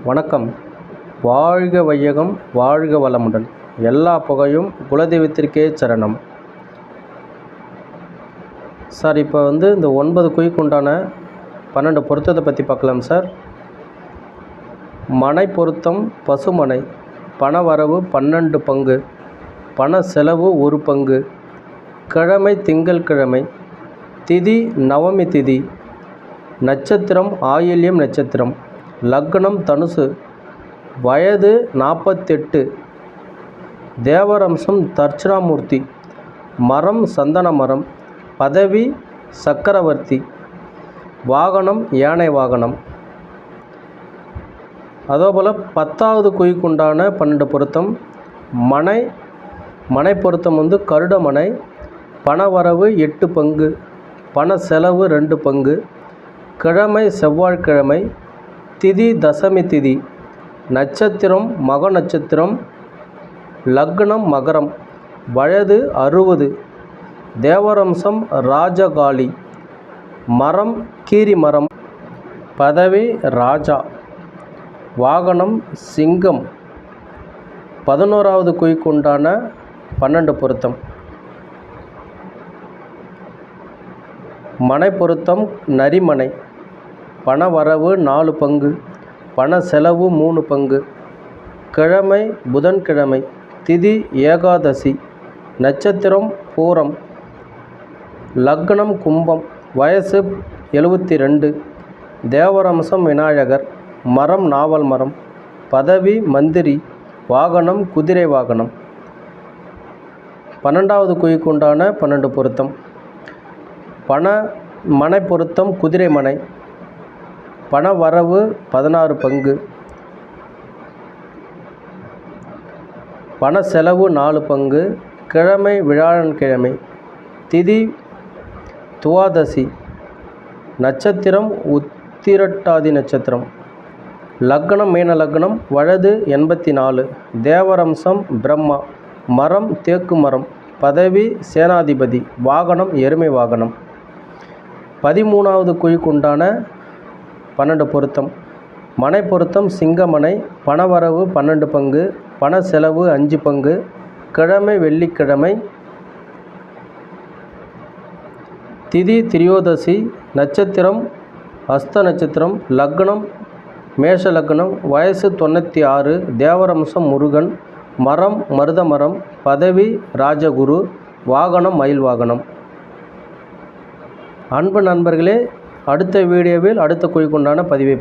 வணக்கம். வாழ்க வையகம், வாழ்க வளமுடன். எல்லா புகையும் குலதெய்வத்திற்கே சரணம். சார், இப்போ இந்த 9 குயிக்கு உண்டான 12 பொருத்தத்தை பற்றி பார்க்கலாம் சார். மனை பொருத்தம் பசுமனை. பணவரவு 12 பங்கு, பண செலவு 1 பங்கு. கிழமை திங்கள் கிழமை. திதி நவமி திதி. நட்சத்திரம் ஆயில்யம் நட்சத்திரம். லக்னம் தனுசு. வயது 48. தேவரம்சம் தட்சிணாமூர்த்தி. மரம் சந்தன மரம். பதவி சக்கரவர்த்தி. வாகனம் யானை வாகனம். அதேபோல் 10வது குயிக்குண்டான 12 பொருத்தம். மனை பொருத்தம் கருடமனை. பணவரவு 8 பங்கு, பண செலவு 2 பங்கு. கிழமை செவ்வாய்க்கிழமை. திதி தசமி திதி. நட்சத்திரம் மக நட்சத்திரம். லக்னம் மகரம். வயது 60. தேவரம்சம் ராஜகாளி. மரம் கீரி மரம். பதவி ராஜா. வாகனம் சிங்கம். 11வது குயிக்குண்டான 12 பொருத்தம். மனை பொருத்தம் நரிமனை. பணவரவு 4 பங்கு, பண செலவு 3 பங்கு. கிழமை புதன்கிழமை. திதி ஏகாதசி. நட்சத்திரம் பூரம். லக்னம் கும்பம். வயசு 72. தேவரம்சம் விநாயகர். மரம் நாவல் மரம். பதவி மந்திரி. வாகனம் குதிரை வாகனம். 12வது குயிக்குண்டான 12 பொருத்தம். மனை பொருத்தம் குதிரை மனை. பணவரவு 16 பங்கு, பண செலவு 4 பங்கு. கிழமை வியாழன்கிழமை. திதி துவாதசி. நட்சத்திரம் உத்திரட்டாதி நட்சத்திரம். லக்னம் மீன லக்னம். வயது 84. தேவரம்சம் பிரம்மா. மரம் தேக்கு மரம். பதவி சேனாதிபதி. வாகனம் எருமை வாகனம். 13வது குயிக்குண்டான 12 பொருத்தம். மனை பொருத்தம் சிங்கமனை. பணவரவு 12 பங்கு, பண செலவு 5 பங்கு. கிழமை வெள்ளிக்கிழமை. திதி திரியோதசி. நட்சத்திரம் அஸ்த நட்சத்திரம். லக்னம் மேஷ லக்னம். வயசு 96. தேவரம்சம் முருகன். மரம் மருத மரம். பதவி ராஜகுரு. வாகனம் மயில் வாகனம். அன்பு நண்பர்களே, அடுத்த வீடியோவில் அடுத்த குயிக்குண்டான பதிவை